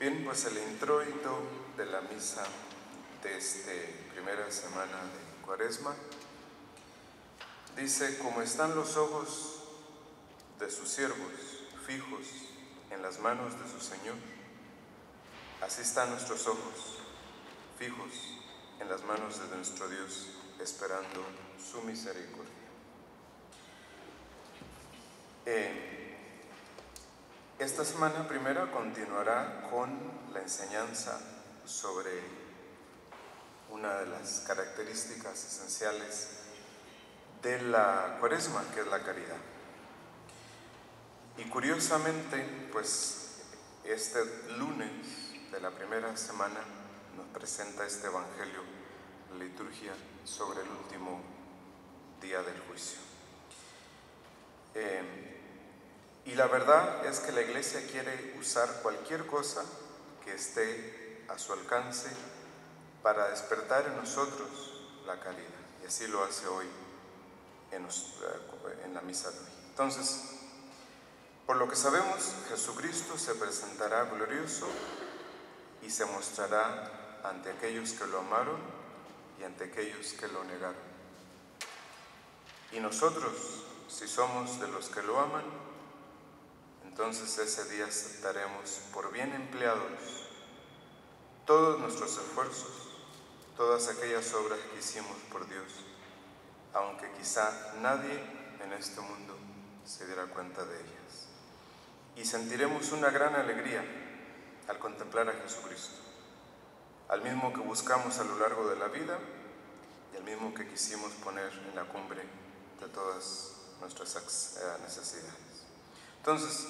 Bien, pues el introito de la misa de esta primera semana de Cuaresma dice: como están los ojos de sus siervos fijos en las manos de su Señor, así están nuestros ojos fijos en las manos de nuestro Dios, esperando su misericordia. Esta semana primera continuará con la enseñanza sobre una de las características esenciales de la Cuaresma, que es la caridad. Y curiosamente, pues este lunes de la primera semana nos presenta este Evangelio, la liturgia, sobre el último día del juicio. Y la verdad es que la Iglesia quiere usar cualquier cosa que esté a su alcance para despertar en nosotros la caridad. Y así lo hace hoy en la misa de hoy. Entonces, por lo que sabemos, Jesucristo se presentará glorioso y se mostrará ante aquellos que lo amaron y ante aquellos que lo negaron. Y nosotros, si somos de los que lo aman, entonces ese día aceptaremos por bien empleados todos nuestros esfuerzos, todas aquellas obras que hicimos por Dios, aunque quizá nadie en este mundo se diera cuenta de ellas. Y sentiremos una gran alegría al contemplar a Jesucristo, al mismo que buscamos a lo largo de la vida y al mismo que quisimos poner en la cumbre de todas nuestras necesidades. Entonces,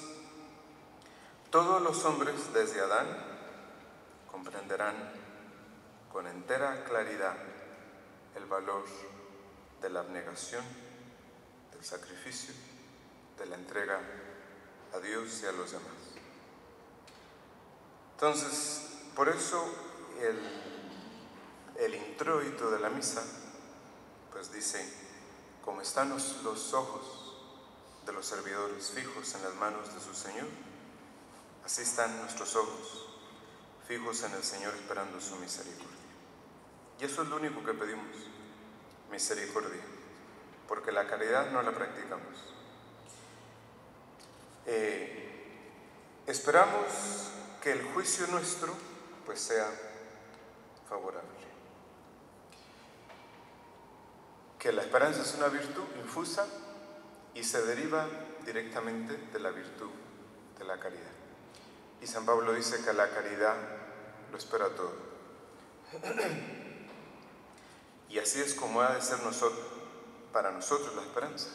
todos los hombres desde Adán comprenderán con entera claridad el valor de la abnegación, del sacrificio, de la entrega a Dios y a los demás. Entonces, por eso el introito de la misa pues dice: como están los ojos de los servidores fijos en las manos de su Señor, así están nuestros ojos fijos en el Señor, esperando su misericordia. Y eso es lo único que pedimos: misericordia, porque la caridad no la practicamos. Esperamos que el juicio nuestro pues sea favorable, que la esperanza es una virtud infusa y se deriva directamente de la virtud de la caridad. Y San Pablo dice que la caridad lo espera todo. Y así es como ha de ser para nosotros la esperanza.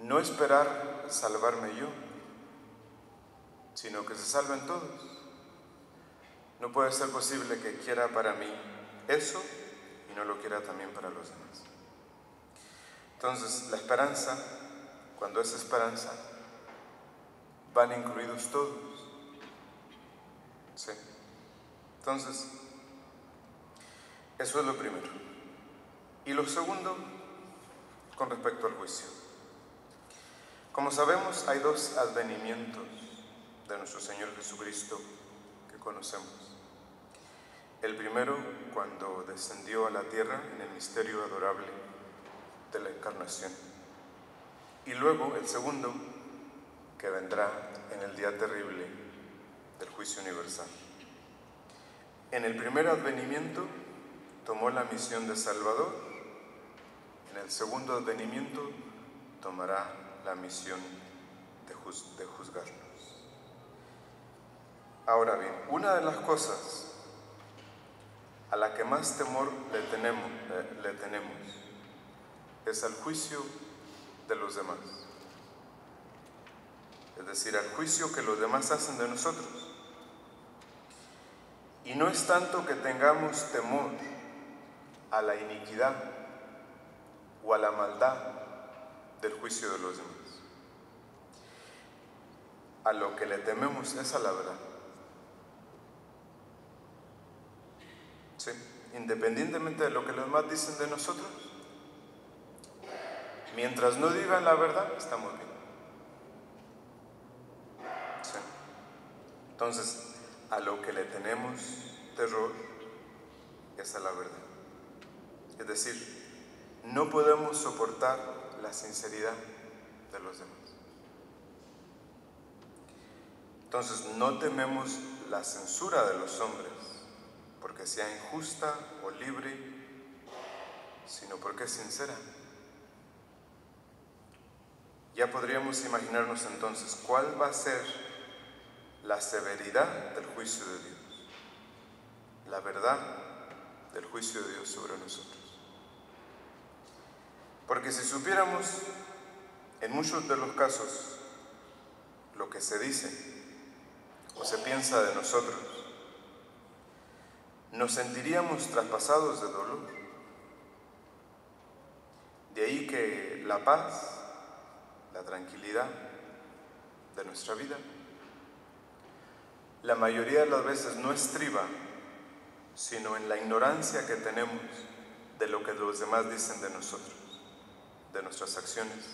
No esperar salvarme yo, sino que se salven todos. No puede ser posible que quiera para mí eso y no lo quiera también para los demás. Entonces, la esperanza, cuando es esperanza, van incluidos todos. ¿Sí? Entonces, eso es lo primero. Y lo segundo, con respecto al juicio. Como sabemos, hay dos advenimientos de nuestro Señor Jesucristo que conocemos. El primero, cuando descendió a la tierra en el misterio adorable de la encarnación. Y luego el segundo, que vendrá en el día terrible del juicio universal. En el primer advenimiento tomó la misión de Salvador. En el segundo advenimiento tomará la misión de juzgarnos. Ahora bien, una de las cosas a la que más temor le tenemos es al juicio de los demás. Es decir, al juicio que los demás hacen de nosotros. Y no es tanto que tengamos temor a la iniquidad o a la maldad del juicio de los demás. A lo que le tememos es a la verdad. ¿Sí? Independientemente de lo que los demás dicen de nosotros, mientras no digan la verdad, estamos bien. ¿Sí? Entonces, a lo que le tenemos terror es a la verdad. Es decir, no podemos soportar la sinceridad de los demás. Entonces, no tememos la censura de los hombres, porque sea injusta o libre, sino porque es sincera. Ya podríamos imaginarnos entonces cuál va a ser la severidad del juicio de Dios, la verdad del juicio de Dios sobre nosotros. Porque si supiéramos en muchos de los casos lo que se dice o se piensa de nosotros, nos sentiríamos traspasados de dolor. De ahí que la paz, la tranquilidad de nuestra vida, la mayoría de las veces no estriba, sino en la ignorancia que tenemos de lo que los demás dicen de nosotros, de nuestras acciones,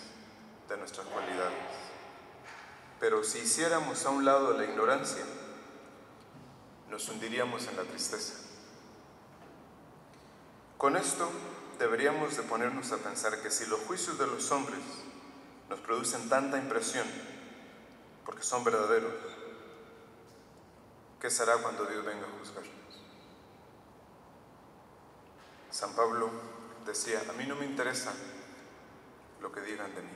de nuestras cualidades. Pero si hiciéramos a un lado la ignorancia, nos hundiríamos en la tristeza. Con esto deberíamos de ponernos a pensar que si los juicios de los hombres nos producen tanta impresión, porque son verdaderos, ¿qué será cuando Dios venga a juzgarnos? San Pablo decía, a mí no me interesa lo que digan de mí.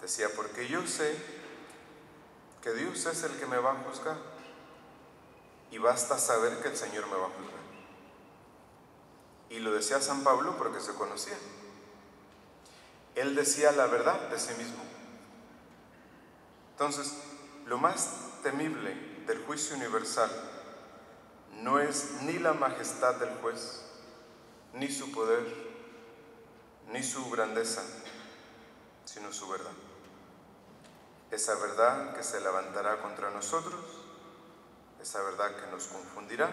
Decía, porque yo sé que Dios es el que me va a juzgar y basta saber que el Señor me va a juzgar. Y lo decía San Pablo porque se conocía. Él decía la verdad de sí mismo. Entonces, lo más temible del juicio universal no es ni la majestad del juez, ni su poder, ni su grandeza, sino su verdad. Esa verdad que se levantará contra nosotros, esa verdad que nos confundirá,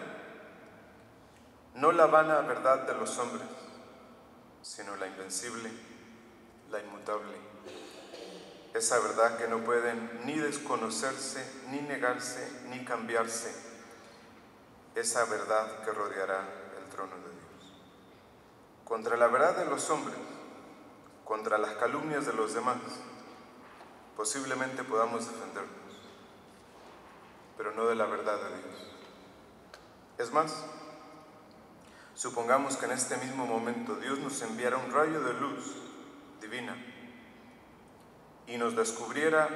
no la vana verdad de los hombres, sino la invencible, la inmutable, esa verdad que no pueden ni desconocerse, ni negarse, ni cambiarse, esa verdad que rodeará el trono de Dios. Contra la verdad de los hombres, contra las calumnias de los demás, posiblemente podamos defendernos, pero no de la verdad de Dios. Es más, supongamos que en este mismo momento Dios nos enviara un rayo de luz divina y nos descubriera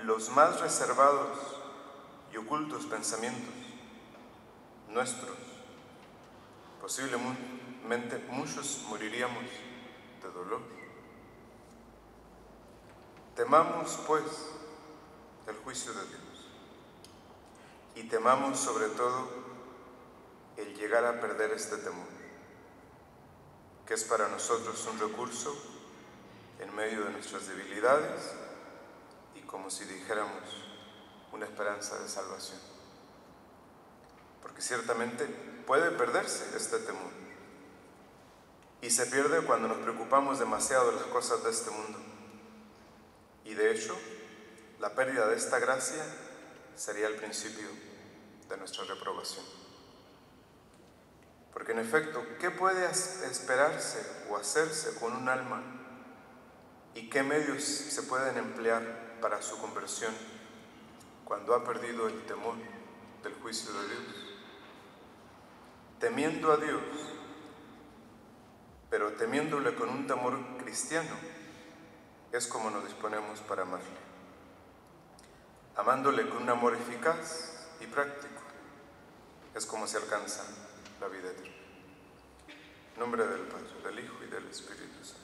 los más reservados y ocultos pensamientos nuestros. Posiblemente muchos moriríamos de dolor. Temamos, pues, el juicio de Dios y temamos sobre todo el llegar a perder este temor, que es para nosotros un recurso en medio de nuestras debilidades y, como si dijéramos, una esperanza de salvación. Porque ciertamente puede perderse este temor y se pierde cuando nos preocupamos demasiado de las cosas de este mundo. Y de hecho, la pérdida de esta gracia sería el principio de nuestra reprobación. Porque en efecto, ¿qué puede esperarse o hacerse con un alma? ¿Y qué medios se pueden emplear para su conversión cuando ha perdido el temor del juicio de Dios? Temiendo a Dios, pero temiéndole con un temor cristiano, es como nos disponemos para amarle. Amándole con un amor eficaz y práctico, es como se alcanza la vida eterna. En nombre del Padre, del Hijo y del Espíritu Santo.